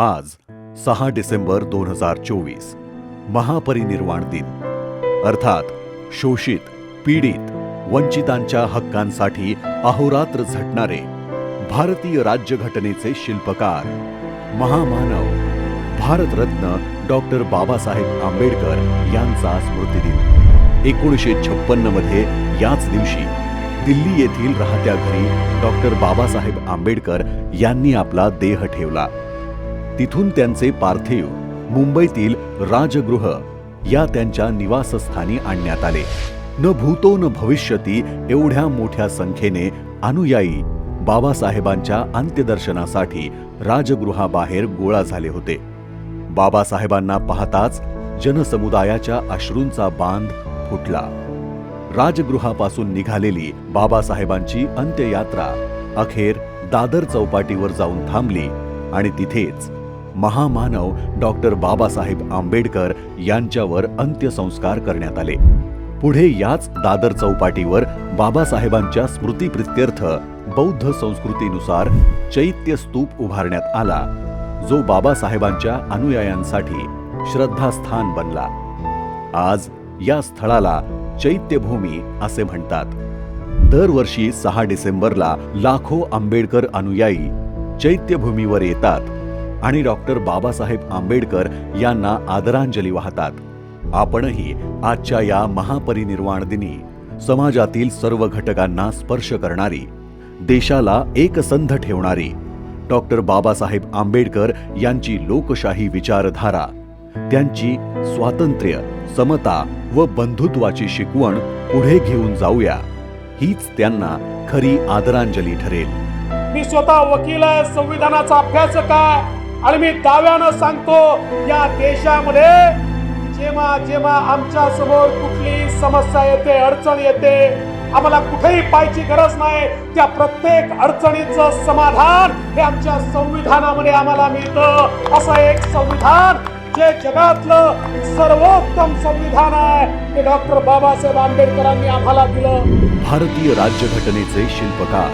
आज 6 डिसेंबर 2024 महापरिनिर्वाण दिन, अर्थात शोषित, पीडित, वंचितांच्या हक्कांसाठी अहोरात्र झटणारे भारतीय राज्यघटनेचे शिल्पकार, महामानव, भारतरत्न डॉक्टर बाबासाहेब आंबेडकर यांचा स्मृतिदिन. 1956 मध्ये याच दिवशी दिल्ली येथील राहत्या घरी डॉक्टर बाबासाहेब आंबेडकर यांनी आपला देह ठेवला. तिथून त्यांचे पार्थिव मुंबईतील राजगृह या त्यांच्या निवासस्थानी आणण्यात आले. न भूतो न भविष्यती एवढ्या मोठ्या संख्येने अनुयायी बाबासाहेबांच्या अंत्यदर्शनासाठी राजगृहाबाहेर गोळा झाले होते. बाबासाहेबांना पाहताच जनसमुदायाच्या अश्रूंचा बांध फुटला. राजगृहापासून निघालेली बाबासाहेबांची अंत्ययात्रा अखेर दादर चौपाटीवर जाऊन थांबली आणि तिथेच महामानव डॉक्टर बाबासाहेब आंबेडकर यांच्यावर अंत्यसंस्कार करण्यात आले. पुढे याच दादर चौपाटीवर बाबासाहेबांच्या स्मृतिप्रित्यर्थ बौद्ध संस्कृतीनुसार चैत्य स्तूप उभारण्यात आला, जो बाबासाहेबांच्या अनुयायांसाठी श्रद्धास्थान बनला. आज या स्थळाला चैत्यभूमी असे म्हणतात. दरवर्षी 6 डिसेंबरला लाखो आंबेडकर अनुयायी चैत्यभूमीवर येतात आणि डॉक्टर बाबासाहेब आंबेडकर यांना आदरांजली वाहतात. आपणही आजच्या या महापरिनिर्वाण दिनी समाजातील सर्व घटकांना स्पर्श करणारी, देशाला एकसंध ठेवणारी डॉक्टर बाबासाहेब आंबेडकर यांची लोकशाही विचारधारा, त्यांची स्वातंत्र्य, समता व बंधुत्वाची शिकवण पुढे घेऊन जाऊया. हीच त्यांना खरी आदरांजली ठरेल. मी स्वतः वकील आहे, संविधानाचा अभ्यासक आहे आणि मी दाव्यानं सांगतो, या देशामध्ये जेव्हा जेव्हा आमच्या समोर कुठली समस्या येते, अडचण येते, आम्हाला कुठेही पाहायची गरज नाही. त्या प्रत्येक अडचणीचं समाधान हे आमच्या संविधानामध्ये आम्हाला मिळतं. असं एक संविधान जे जगातलं सर्वोत्तम संविधान आहे, ते डॉक्टर बाबासाहेब आंबेडकरांनी आम्हाला दिलं. भारतीय राज्यघटनेचे शिल्पकार,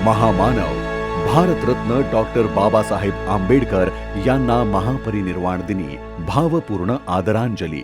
महामानव, भारतरत्न डॉक्टर बाबासाहेब आंबेडकर यांना महापरिनिर्वाण दिनी भावपूर्ण आदरांजली.